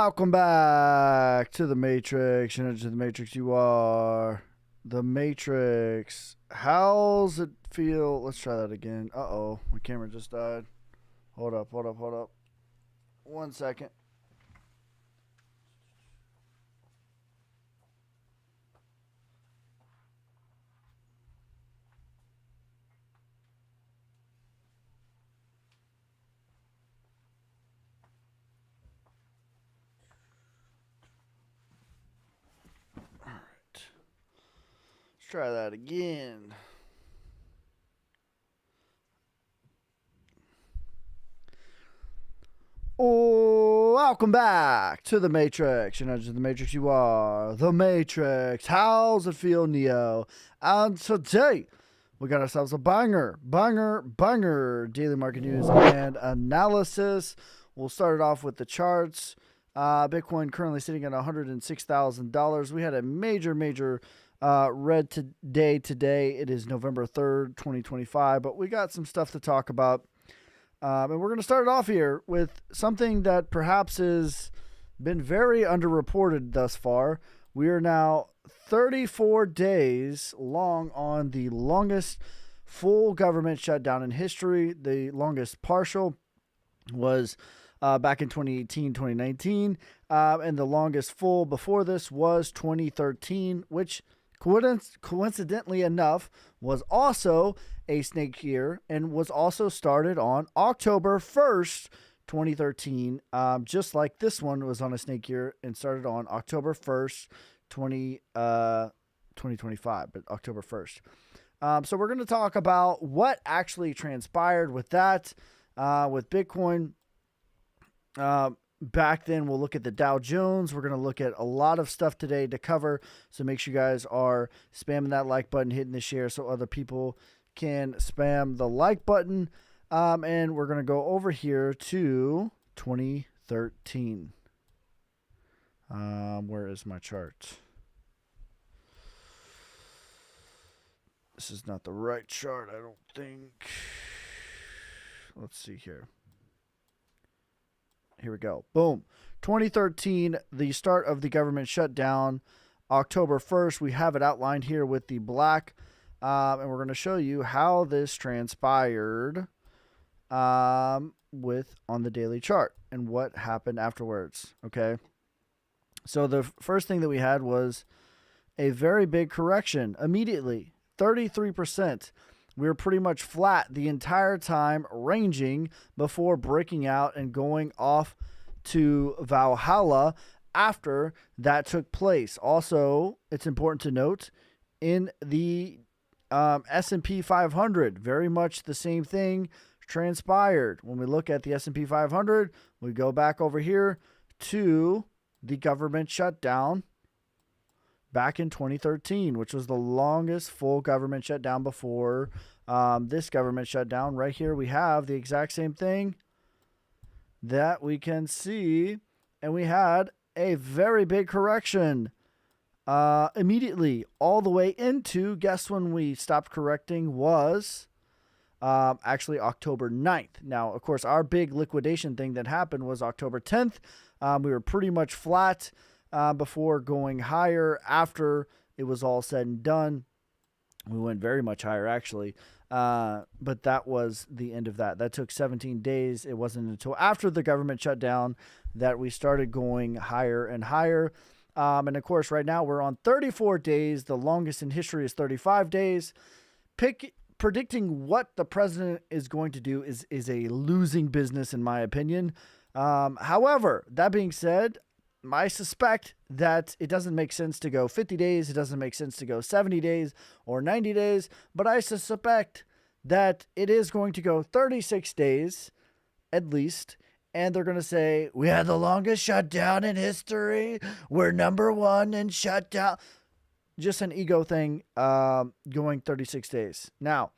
Welcome back to the Matrix. You know, to the Matrix you are. The Matrix. How's it feel? Let's try that again. Uh-oh. My camera just died. Hold up. 1 second. Try that again. Oh, welcome back to the Matrix. You know, to the Matrix you are. The Matrix. How's it feel, Neo? And today, we got ourselves a banger daily market news and analysis. We'll start it off with the charts. Bitcoin currently sitting at $106,000. We had a major red today. It is November 3rd, 2025, but we got some stuff to talk about. And we're going to start it off here with something that perhaps has been very underreported thus far. We are now 34 days long on the longest full government shutdown in history. The longest partial was back in 2018, 2019. And the longest full before this was 2013, which coincidentally enough was also a snake year and was also started on October 1st, 2013, just like this one was on a snake year and started on October 1st, 2025, but October 1st. So we're going to talk about what actually transpired with that, with Bitcoin. Back then, we'll look at the Dow Jones. We're going to look at a lot of stuff today to cover. So make sure you guys are spamming that like button, hitting the share so other people can spam the like button. And we're going to go over here to 2013. Where is my chart? This is not the right chart, I don't think. Let's see here. Here we go. Boom. 2013, the start of the government shutdown, October 1st. We have it outlined here with the black. And we're going to show you how this transpired on the daily chart and what happened afterwards. Okay. So the first thing that we had was a very big correction immediately. 33%. We were pretty much flat the entire time, ranging before breaking out and going off to Valhalla after that took place. Also, it's important to note in the S&P 500, very much the same thing transpired. When we look at the S&P 500, we go back over here to the government shutdown back in 2013, which was the longest full government shutdown before this government shutdown. Right here, we have the exact same thing that we can see. And we had a very big correction immediately all the way into, guess when we stopped correcting was actually October 9th. Now, of course, our big liquidation thing that happened was October 10th. We were pretty much flat before going higher after it was all said and done. We went very much higher, actually. But that was the end of that. That took 17 days. It wasn't until after the government shutdown that we started going higher and higher. And, of course, right now we're on 34 days. The longest in history is 35 days. Predicting what the president is going to do is a losing business, in my opinion. However, that being said, I suspect that it doesn't make sense to go 50 days. It doesn't make sense to go 70 days or 90 days. But I suspect that it is going to go 36 days at least. And they're going to say, we had the longest shutdown in history. We're number one in shutdown. Just an ego thing going 36 days. Now,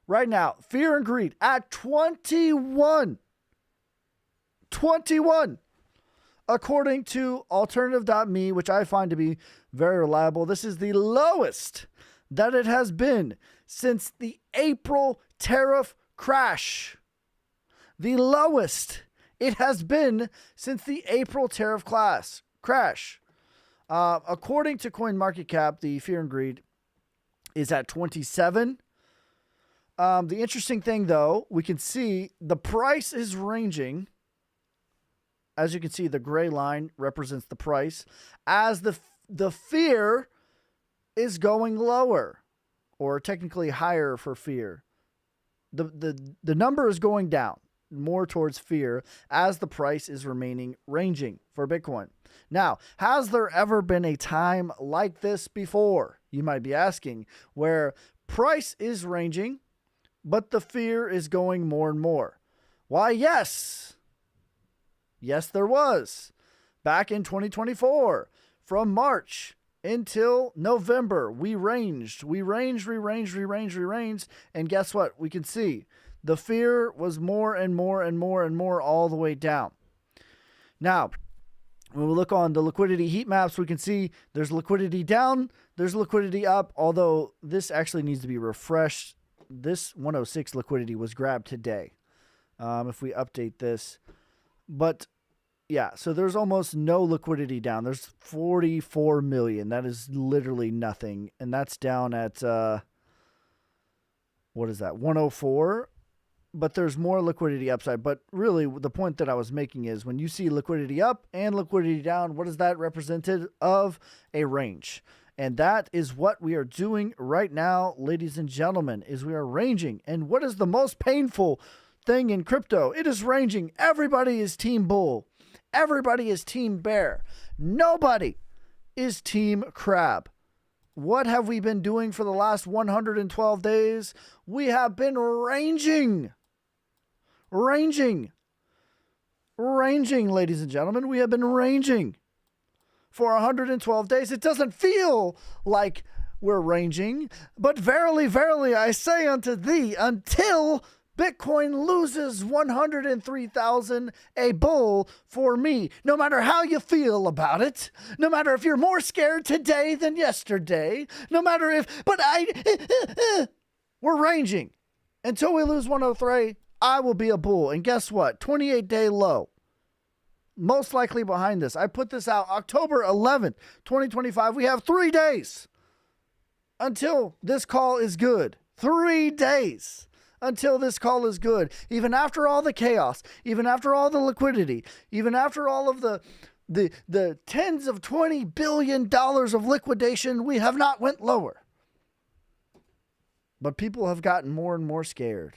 right now, fear and greed at 21. 21. According to alternative.me, which I find to be very reliable, this is the lowest that it has been since the April tariff crash. The lowest It has been since the April tariff crash. According to CoinMarketCap, the fear and greed is at 27. The interesting thing, though, we can see the price is ranging. As you can see, the gray line represents the price as the fear is going lower, or technically higher for fear. The number is going down more towards fear as the price is remaining ranging for Bitcoin. Now, has there ever been a time like this before? You might be asking, where price is ranging, but the fear is going more and more. Why, yes. Yes, there was. Back in 2024, from March until November, we ranged. And guess what? We can see the fear was more and more all the way down. Now, when we look on the liquidity heat maps, we can see there's liquidity down, there's liquidity up, although this actually needs to be refreshed. This 106 liquidity was grabbed today. If we update this, but yeah, so there's almost no liquidity down. There's 44 million. That is literally nothing. And that's down at, what is that, 104? But there's more liquidity upside. But really, the point that I was making is when you see liquidity up and liquidity down, what is that represented of? A range. And that is what we are doing right now, ladies and gentlemen, is we are ranging. And what is the most painful thing in crypto? It is ranging. Everybody is team bull. Everybody is team bear. Nobody is team crab. What have we been doing for the last 112 days? We have been ranging. Ranging, ladies and gentlemen. We have been ranging for 112 days. It doesn't feel like we're ranging, but verily, verily, I say unto thee, until Bitcoin loses 103,000, a bull for me. No matter how you feel about it, no matter if you're more scared today than yesterday, no matter if, but we're ranging. Until we lose 103, I will be a bull. And guess what? 28-day low. Most likely behind this. I put this out October 11th, 2025. We have 3 days until this call is good. 3 days. Until this call is good. Even after all the chaos, even after all the liquidity, even after all of the tens of $20 billion of liquidation, we have not went lower. But people have gotten more and more scared.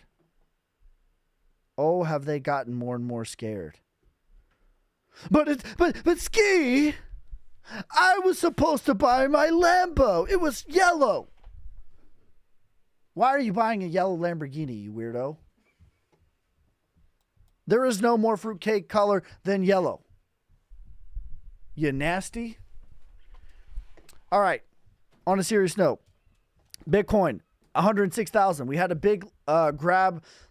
Oh, have they gotten more and more scared. But Ski, I was supposed to buy my Lambo. It was yellow. Why are you buying a yellow Lamborghini, you weirdo? There is no more fruitcake color than yellow. You nasty. All right. On a serious note, Bitcoin, 106,000. We had a big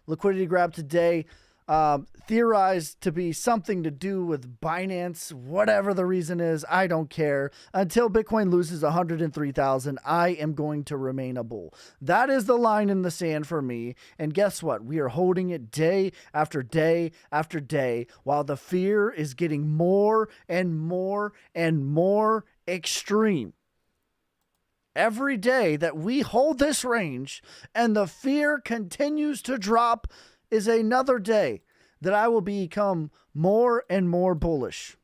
liquidity grab today. Theorized to be something to do with Binance, whatever the reason is, I don't care. Until Bitcoin loses 103,000, I am going to remain a bull. That is the line in the sand for me. And guess what? We are holding it day after day after day while the fear is getting more and more and more extreme. Every day that we hold this range and the fear continues to drop is another day that I will become more and more bullish.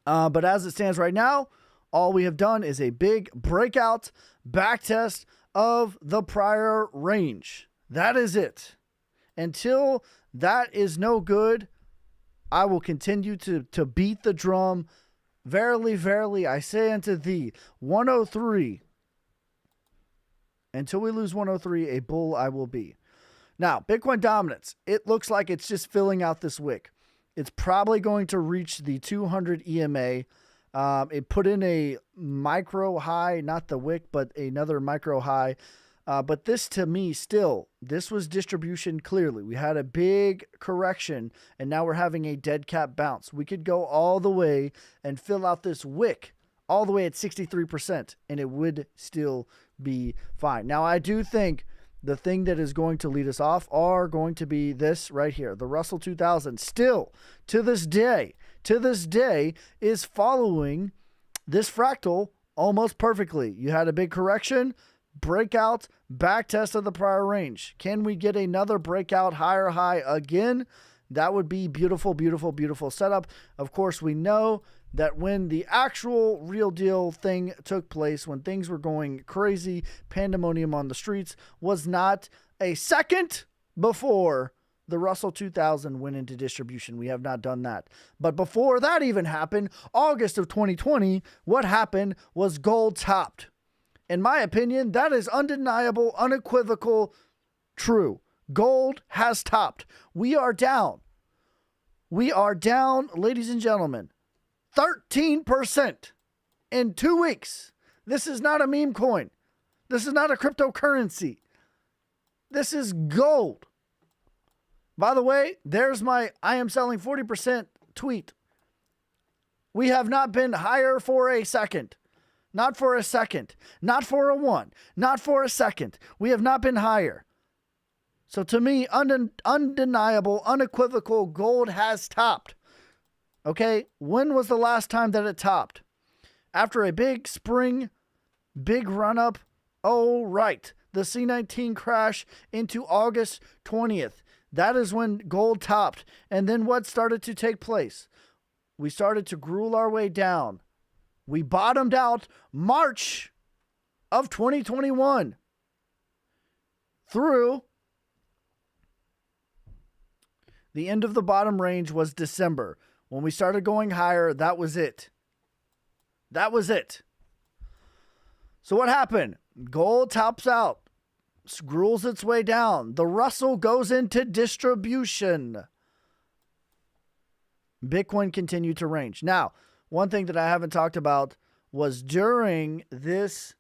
But as it stands right now, all we have done is a big breakout backtest of the prior range. That is it. Until that is no good, I will continue to beat the drum. Verily, verily, I say unto thee, 103. Until we lose 103, a bull I will be. Now, Bitcoin dominance, it looks like it's just filling out this wick. It's probably going to reach the 200 EMA. It put in a micro high, not the wick, but another micro high. But this to me still, this was distribution clearly. We had a big correction and now we're having a dead cat bounce. We could go all the way and fill out this wick all the way at 63% and it would still be fine. Now, I do think the thing that is going to lead us off are going to be this right here. The Russell 2000 still to this day is following this fractal almost perfectly. You had a big correction, breakout, back test of the prior range. Can we get another breakout higher high again? That would be beautiful, beautiful, beautiful setup. Of course, we know that when the actual real deal thing took place, when things were going crazy, pandemonium on the streets, was not a second before the Russell 2000 went into distribution. We have not done that. But before that even happened, August of 2020, what happened was gold topped. In my opinion, that is undeniable, unequivocal, true. Gold has topped. We are down. We are down, ladies and gentlemen, 13% in 2 weeks. This is not a meme coin. This is not a cryptocurrency. This is gold. By the way, there's my I am selling 40% tweet. We have not been higher for a second. Not for a second. Not for a one. Not for a second. We have not been higher. So to me, undeniable, unequivocal, gold has topped. Okay, when was the last time that it topped? After a big spring, big run-up? Oh, right. The C19 crash into August 20th. That is when gold topped. And then what started to take place? We started to gruel our way down. We bottomed out March of 2021 through the end of the bottom range was December. When we started going higher, that was it. That was it. So what happened? Gold tops out, gruels its way down. The Russell goes into distribution. Bitcoin continued to range. Now, one thing that I haven't talked about was during this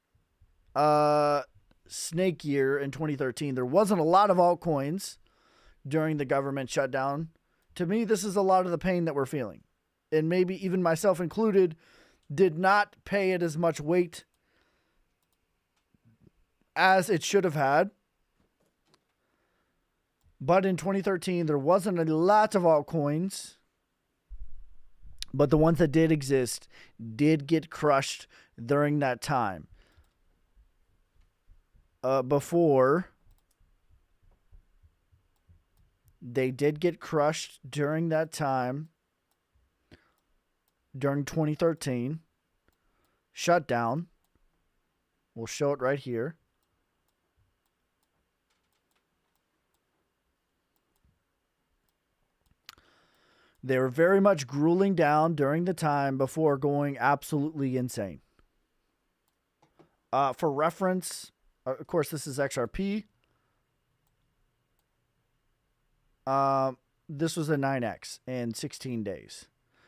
snake year in 2013, there wasn't a lot of altcoins during the government shutdown. To me, this is a lot of the pain that we're feeling. And maybe even myself included did not pay it as much weight as it should have had. But in 2013, there wasn't a lot of altcoins. But the ones that did exist did get crushed during that time. They did get crushed during that time, during 2013. Shutdown. We'll show it right here. They were very much grueling down during the time before going absolutely insane. For reference, of course, this is XRP. This was a 9x in 16 days.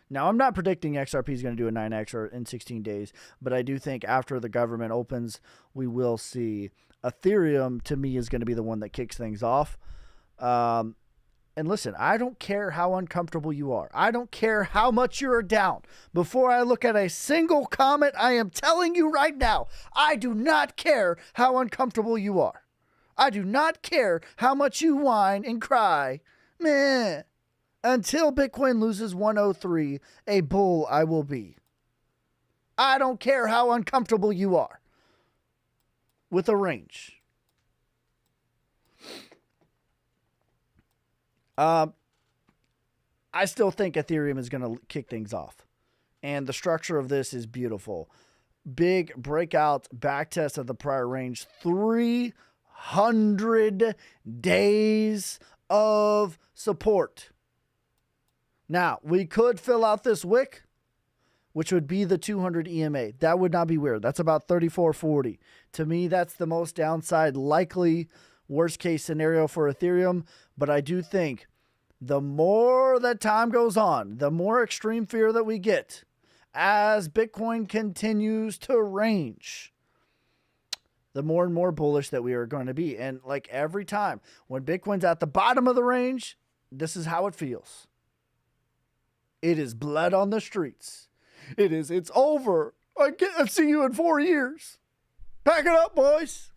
Now, I'm not predicting XRP is going to do a 9x or in 16 days, but I do think after the government opens, we will see. Ethereum, to me, is going to be the one that kicks things off. And listen, I don't care how uncomfortable you are. I don't care how much you're down. Before I look at a single comment, I am telling you right now, I do not care how uncomfortable you are. I do not care how much you whine and cry. Meh. Until Bitcoin loses 103, a bull I will be. I don't care how uncomfortable you are with a range. I still think Ethereum is going to kick things off. And the structure of this is beautiful. Big breakout backtest of the prior range. 300 days of support. Now, we could fill out this wick, which would be the 200 EMA. That would not be weird. That's about 34.40. To me, that's the most downside likely worst case scenario for Ethereum. But I do think the more that time goes on, the more extreme fear that we get as Bitcoin continues to range, the more and more bullish that we are going to be. And like every time when Bitcoin's at the bottom of the range, this is how it feels. It is blood on the streets. It's over. I'll see you in 4 years. Pack it up, boys.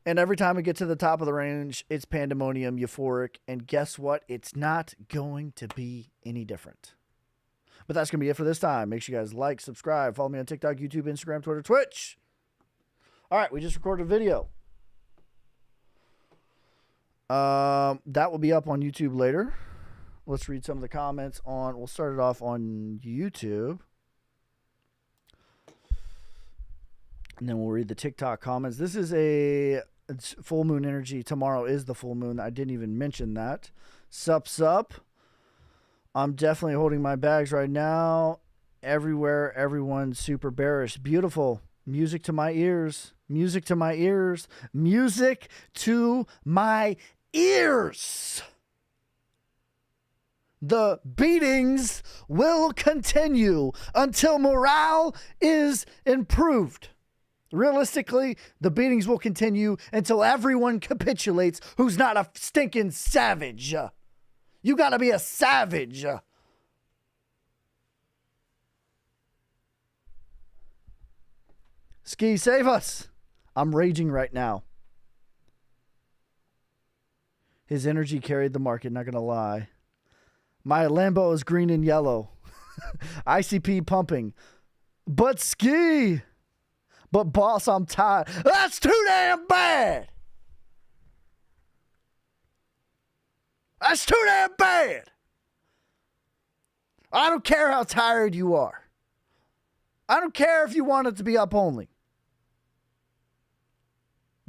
And every time we get to the top of the range, it's pandemonium, euphoric. And guess what? It's not going to be any different. But that's going to be it for this time. Make sure you guys like, subscribe, follow me on TikTok, YouTube, Instagram, Twitter, Twitch. All right, we just recorded a video. That will be up on YouTube later. Let's read some of the comments on, we'll start it off on YouTube. And then we'll read the TikTok comments. This is it's full moon energy. Tomorrow is the full moon. I didn't even mention that. Sup. I'm definitely holding my bags right now. Everywhere, everyone's super bearish. Beautiful. Music to my ears. Music to my ears. Music to my ears. The beatings will continue until morale is improved. Realistically, the beatings will continue until everyone capitulates who's not a stinking savage. You gotta be a savage. Ski, save us. I'm raging right now. His energy carried the market, not gonna lie. My Lambo is green and yellow. ICP pumping. But Ski. But boss, I'm tired. That's too damn bad. That's too damn bad. I don't care how tired you are. I don't care if you want it to be up only.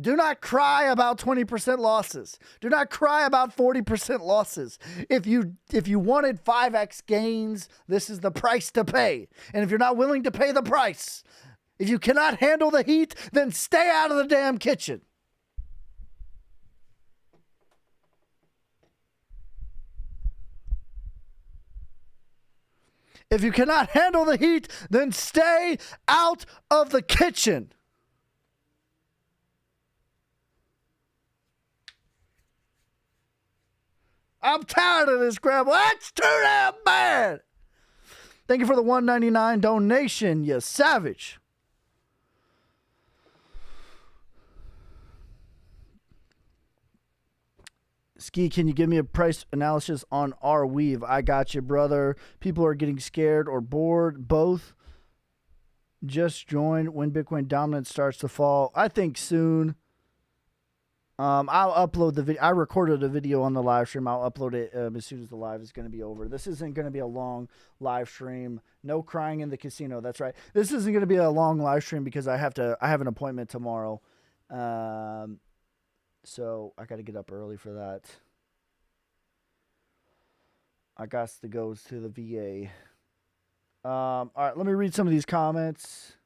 Do not cry about 20% losses. Do not cry about 40% losses. If you wanted 5x gains, this is the price to pay. And if you're not willing to pay the price, if you cannot handle the heat, then stay out of the damn kitchen. If you cannot handle the heat, then stay out of the kitchen. I'm tired of this crap. That's too damn bad. Thank you for the $1.99 donation, you savage. Ski, can you give me a price analysis on Arweave? I got you, brother. People are getting scared or bored. Both. Just join when Bitcoin dominance starts to fall. I think soon. I'll upload the video. I recorded a video on the live stream. I'll upload it as soon as the live is going to be over. This isn't going to be a long live stream. No crying in the casino. That's right. This isn't going to be a long live stream because I have an appointment tomorrow. So I got to get up early for that. I got to go to the VA. All right, let me read some of these comments.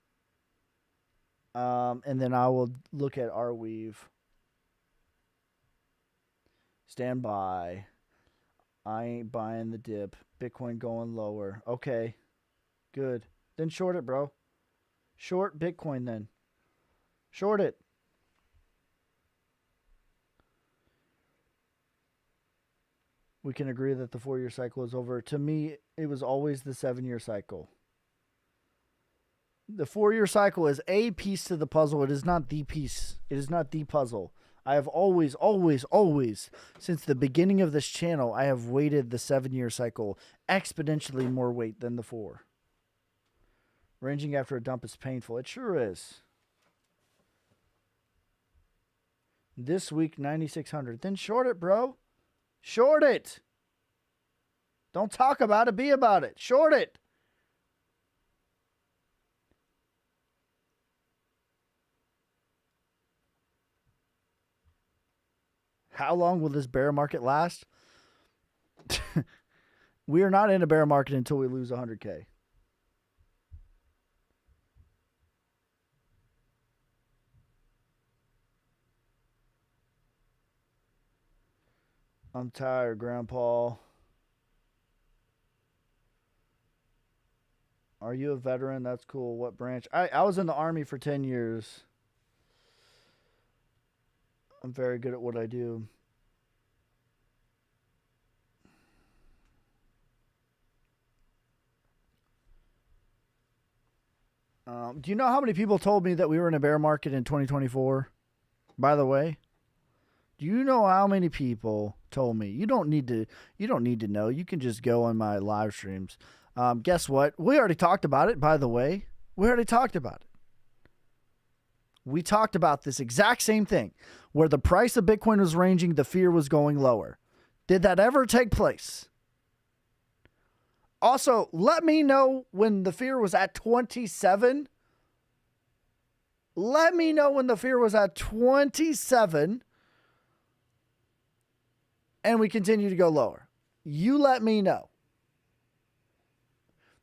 And then I will look at Arweave. Stand by. I ain't buying the dip. Bitcoin going lower. Okay. Good. Then short it, bro. Short Bitcoin then. Short it. We can agree that the 4-year cycle is over. To me, it was always the 7-year cycle. The 4-year cycle is a piece to the puzzle. It is not the piece. It is not the puzzle. I have always, since the beginning of this channel, I have weighted the 7-year cycle exponentially more weight than the 4. Ranging after a dump is painful. It sure is. This week, 9,600. Then short it, bro. Short it. Don't talk about it. Be about it. Short it. How long will this bear market last? We are not in a bear market until we lose 100K. I'm tired, Grandpa. Are you a veteran? That's cool. What branch? I was in the Army for 10 years. I'm very good at what I do. Do you know how many people told me that we were in a bear market in 2024? By the way, do you know how many people told me you don't need to know. You can just go on my live streams. Guess what? We already talked about it, by the way. We already talked about it. We talked about this exact same thing where the price of Bitcoin was ranging, the fear was going lower. Did that ever take place? Also, let me know when the fear was at 27. Let me know when the fear was at 27 and we continue to go lower. You let me know.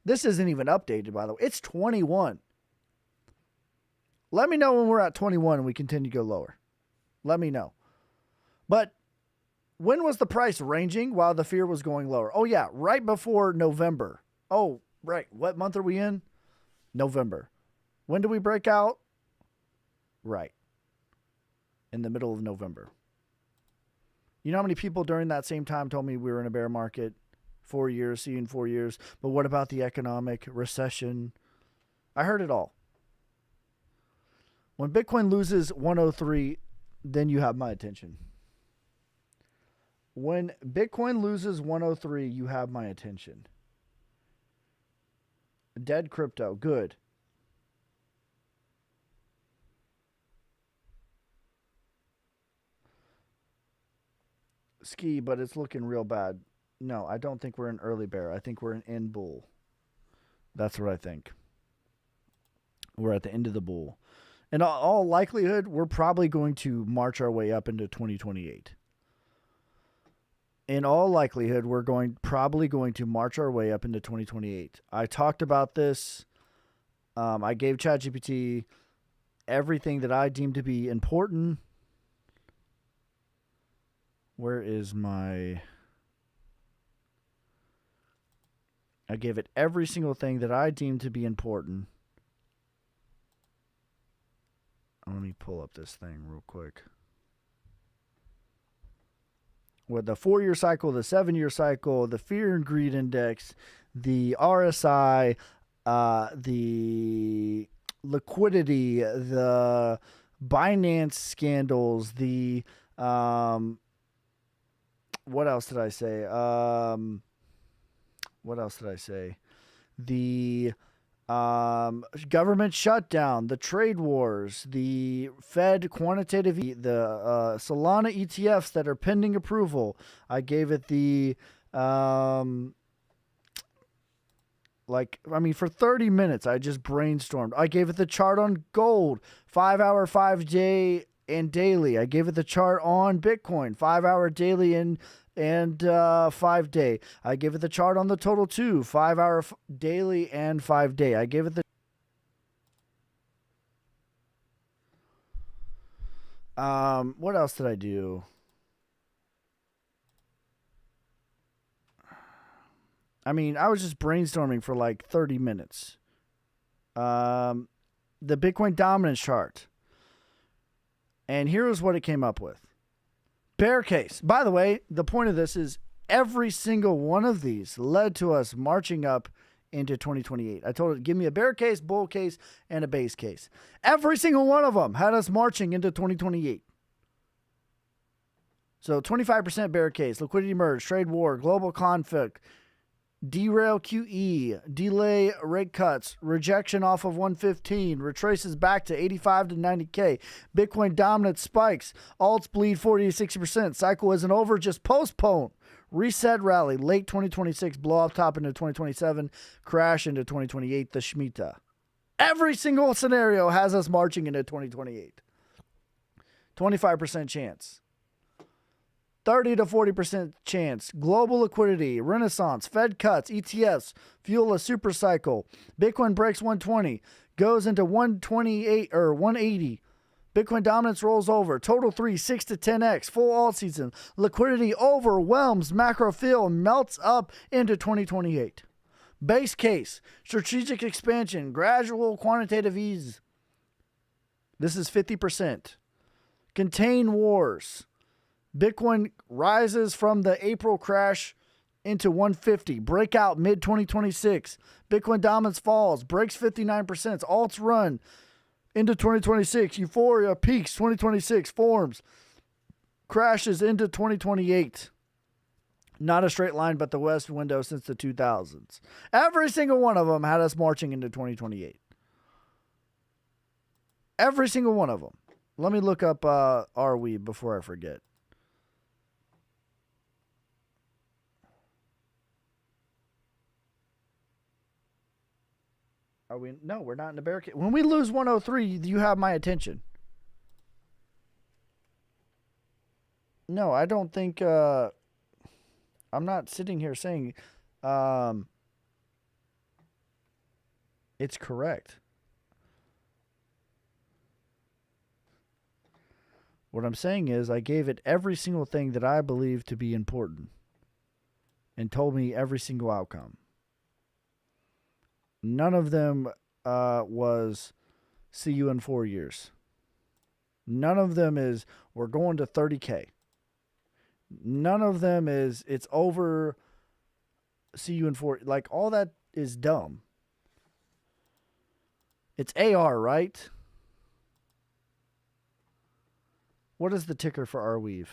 This isn't even updated, by the way. It's 21. Let me know when we're at 21 and we continue to go lower. Let me know. But when was the price ranging while the fear was going lower? Oh, yeah, right before November. Oh, right. What month are we in? November. When do we break out? Right. In the middle of November. You know how many people during that same time told me we were in a bear market? 4 years, see you in 4 years. But what about the economic recession? I heard it all. When Bitcoin loses 103, then you have my attention. When Bitcoin loses 103, you have my attention. Dead crypto, good. Ski, but it's looking real bad. No, I don't think we're an early bear. I think we're an end bull. That's what I think. We're at the end of the bull. In all likelihood, we're probably going to march our way up into 2028. In all likelihood, we're probably going to march our way up into 2028. I talked about this. I gave ChatGPT everything that I deemed to be important. Where is my... I gave it every single thing that I deemed to be important. Let me pull up this thing real quick. With the 4-year cycle, the 7-year cycle, the fear and greed index, the RSI, the liquidity, the Binance scandals, the what else did I say? The government shutdown, the trade wars, the Fed quantitative, the Solana ETFs that are pending approval. I gave it the, for 30 minutes, I just brainstormed. I gave it the chart on gold, 5-hour, 5-day, and daily. I gave it the chart on Bitcoin, 5-hour, daily, and 5-day. I gave it the chart on the total too, 5-hour, daily, and 5-day. I gave it the what else did I do? I mean, I was just brainstorming for like 30 minutes. The Bitcoin dominance chart. And here's what it came up with. Bear case. By the way, the point of this is every single one of these led to us marching up into 2028. I told it, give me a bear case, bull case, and a base case. Every single one of them had us marching into 2028. So 25% bear case, liquidity merge, trade war, global conflict, derail QE, delay rate cuts, rejection off of 115, retraces back to 85 to 90K, Bitcoin dominance spikes, alts bleed 40 to 60%, cycle isn't over, just postpone, reset rally, late 2026, blow off top into 2027, crash into 2028, the Shemitah. Every single scenario has us marching into 2028. 25% chance. 30 to 40% chance. Global liquidity, renaissance, Fed cuts, ETFs, fuel a super cycle. Bitcoin breaks 120, goes into 128 or 180. Bitcoin dominance rolls over. Total 3, 6 to 10x. Full all season. Liquidity overwhelms macro fill, melts up into 2028. Base case, strategic expansion, gradual quantitative ease. This is 50%. Contain wars. Bitcoin rises from the April crash into 150. Breakout mid-2026. Bitcoin dominance falls. Breaks 59%. Alts run into 2026. Euphoria peaks 2026, forms, crashes into 2028. Not a straight line, but the West window since the 2000s. Every single one of them had us marching into 2028. Every single one of them. Let me look up Arweave before I forget. Are we? No, we're not in the bear case. When we lose 103, you have my attention. No, I don't think. I'm not sitting here saying it's correct. What I'm saying is I gave it every single thing that I believe to be important and told me every single outcome. None of them was see you in 4 years. None of them is we're going to 30K. None of them is it's over, see you in 4. Like, all that is dumb. It's AR, right? What is the ticker for Arweave?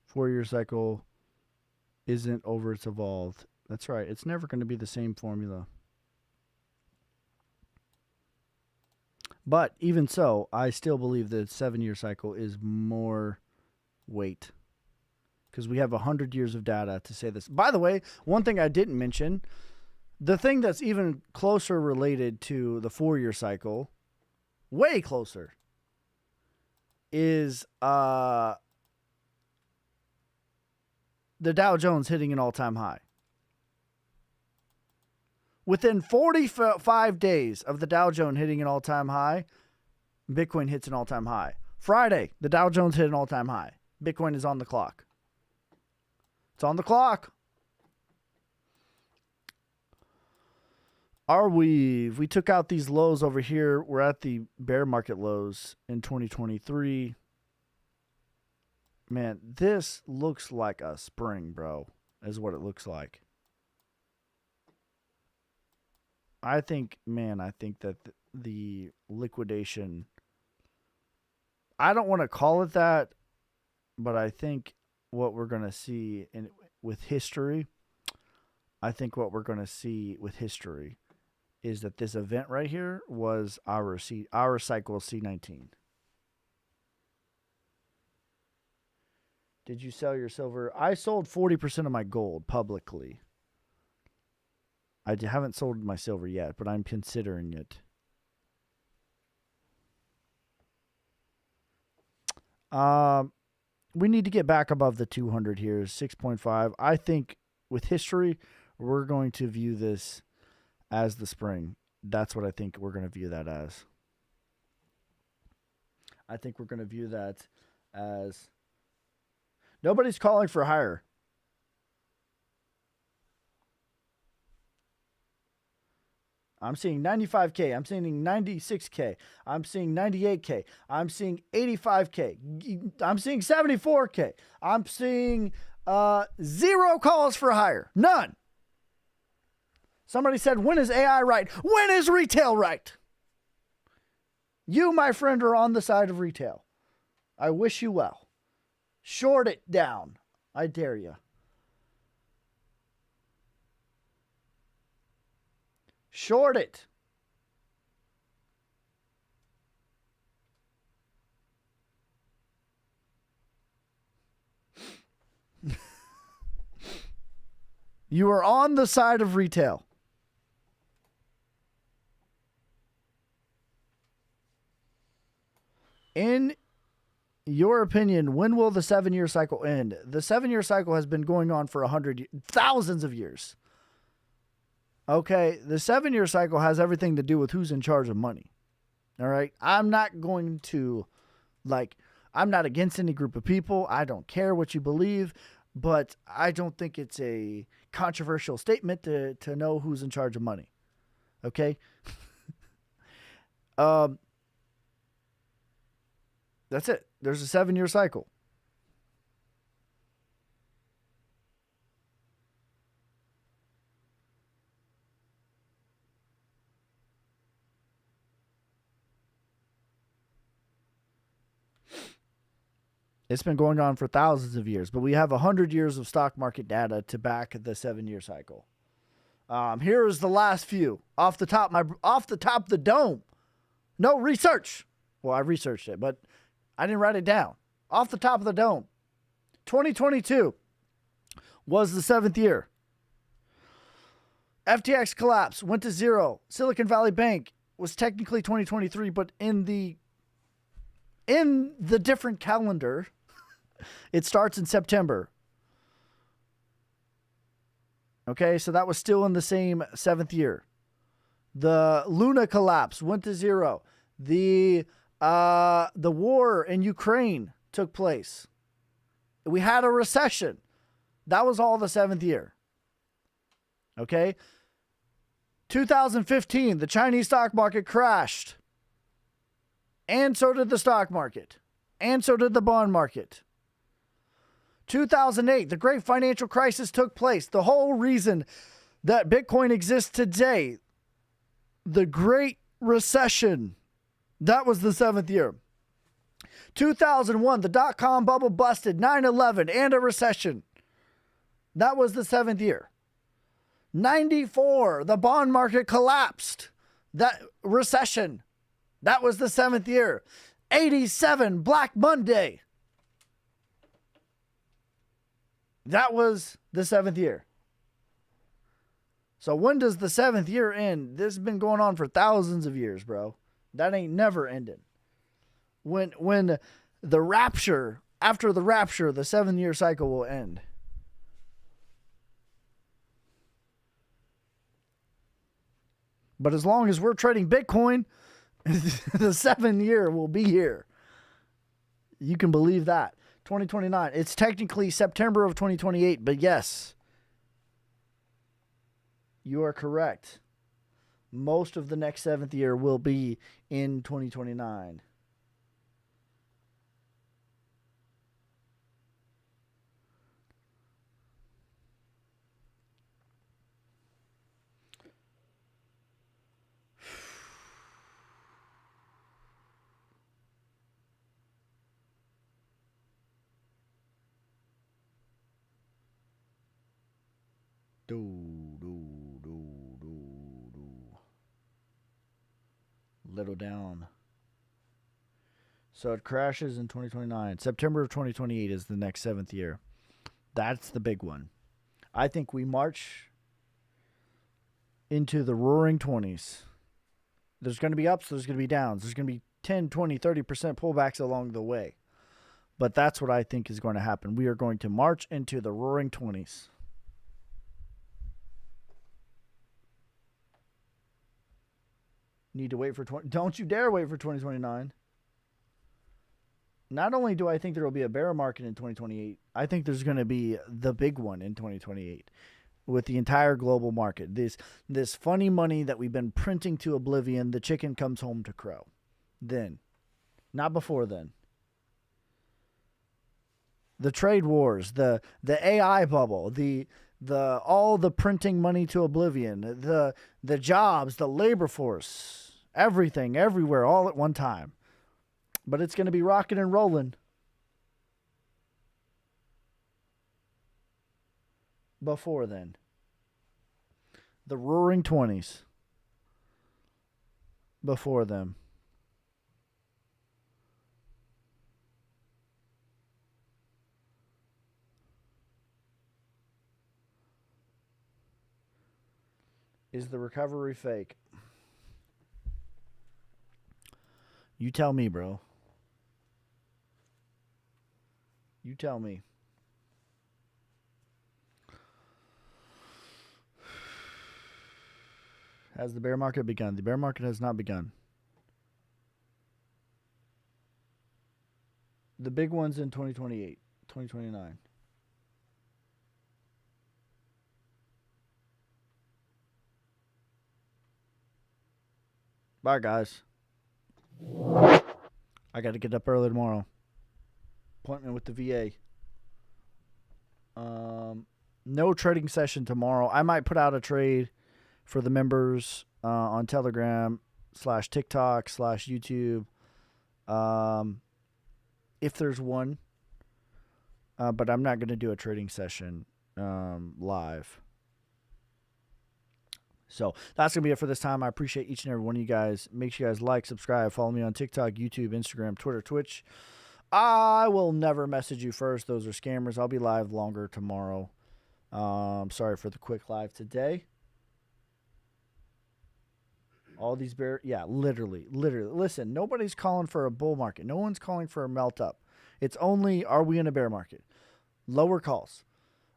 Four-year cycle isn't over, it's evolved. That's right. It's never going to be the same formula. But even so, I still believe the 7-year cycle is more weight. Because we have 100 years of data to say this. By the way, one thing I didn't mention, the thing that's even closer related to the 4-year cycle, way closer, is the Dow Jones hitting an all-time high. Within 45 days of the Dow Jones hitting an all-time high, Bitcoin hits an all-time high. Friday, the Dow Jones hit an all-time high. Bitcoin is on the clock. It's on the clock. Arweave, we took out these lows over here. We're at the bear market lows in 2023. Man, this looks like a spring, bro, is what it looks like. I think that the liquidation, I don't want to call it that, but I think what we're going to see with history, is that this event right here was our cycle C19. Did you sell your silver? I sold 40% of my gold publicly. I haven't sold my silver yet, but I'm considering it. We need to get back above the 200 here, 6.5. I think with history, we're going to view this as the spring. That's what I think we're going to view that as. I think we're going to view that as nobody's calling for higher. I'm seeing 95K. I'm seeing 96K. I'm seeing 98K. I'm seeing 85K. I'm seeing 74K. I'm seeing 0 calls for higher. None. Somebody said, when is AI right? When is retail right? You, my friend, are on the side of retail. I wish you well. Short it down. I dare you. Short it. You are on the side of retail. In your opinion, when will the 7-year cycle end? The 7-year cycle has been going on for thousands of years. Okay, the 7-year cycle has everything to do with who's in charge of money. All right, I'm not going to, I'm not against any group of people. I don't care what you believe. but I don't think it's a controversial statement to know who's in charge of money. Okay? That's it. There's a 7-year cycle. It's been going on for thousands of years, but we have 100 years of stock market data to back the 7-year cycle. Here is the last few off the top of the dome. No research. Well, I researched it, but I didn't write it down. Off the top of the dome. 2022 was the 7th year. FTX collapse went to zero. Silicon Valley Bank was technically 2023, but in the different calendar, it starts in September. Okay, so that was still in the same 7th year. The Luna collapse went to zero. The war in Ukraine took place. We had a recession. That was all the 7th year. Okay? 2015, the Chinese stock market crashed. And so did the stock market. And so did the bond market. 2008, the great financial crisis took place. The whole reason that Bitcoin exists today, the Great Recession, that was the 7th year. 2001, the dot-com bubble busted, 9/11, and a recession. That was the 7th year. 94, the bond market collapsed. That recession. That was the 7th year. 87, Black Monday. That was the 7th year. So when does the 7th year end? This has been going on for thousands of years, bro. That ain't never ended. When the rapture, after the rapture, the 7-year cycle will end. But as long as we're trading Bitcoin, the 7-year will be here. You can believe that. 2029. It's technically September of 2028, but yes, you are correct. Most of the next 7th year will be in 2029. Little down. So it crashes in 2029. September of 2028 is the next 7th year. That's the big one. I think we march into the roaring 20s. There's going to be ups, there's going to be downs. There's going to be 10, 20, 30% pullbacks along the way. But that's what I think is going to happen. We are going to march into the roaring 20s. Need to wait for don't you dare wait for 2029. Not only do I think there will be a bear market in 2028, I think there's going to be the big one in 2028 with the entire global market. This funny money that we've been printing to oblivion, the chicken comes home to crow. Then, not before then. The trade wars, the AI bubble, all the printing money to oblivion, the jobs, the labor force, everything, everywhere, all at one time. But it's going to be rocking and rolling. Before then. The roaring 20s. Before them. Is the recovery fake? You tell me, bro. You tell me. Has the bear market begun? The bear market has not begun. The big one's in 2028, 2029. Bye, guys. I got to get up early tomorrow. Appointment with the VA. No trading session tomorrow. I might put out a trade for the members on Telegram / TikTok / YouTube. If there's one. But I'm not going to do a trading session live. So that's going to be it for this time. I appreciate each and every one of you guys. Make sure you guys like, subscribe, follow me on TikTok, YouTube, Instagram, Twitter, Twitch. I will never message you first. Those are scammers. I'll be live longer tomorrow. Sorry for the quick live today. All these literally. Listen, nobody's calling for a bull market. No one's calling for a melt up. It's only, are we in a bear market? Lower calls.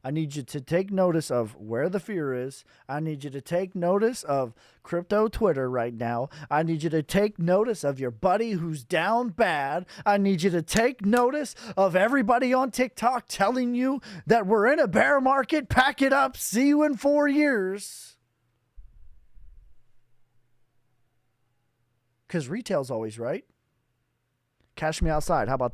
I need you to take notice of where the fear is. I need you to take notice of crypto Twitter right now. I need you to take notice of your buddy who's down bad. I need you to take notice of everybody on TikTok telling you that we're in a bear market. Pack it up. See you in 4 years. Because retail's always right. Cash me outside. How about that?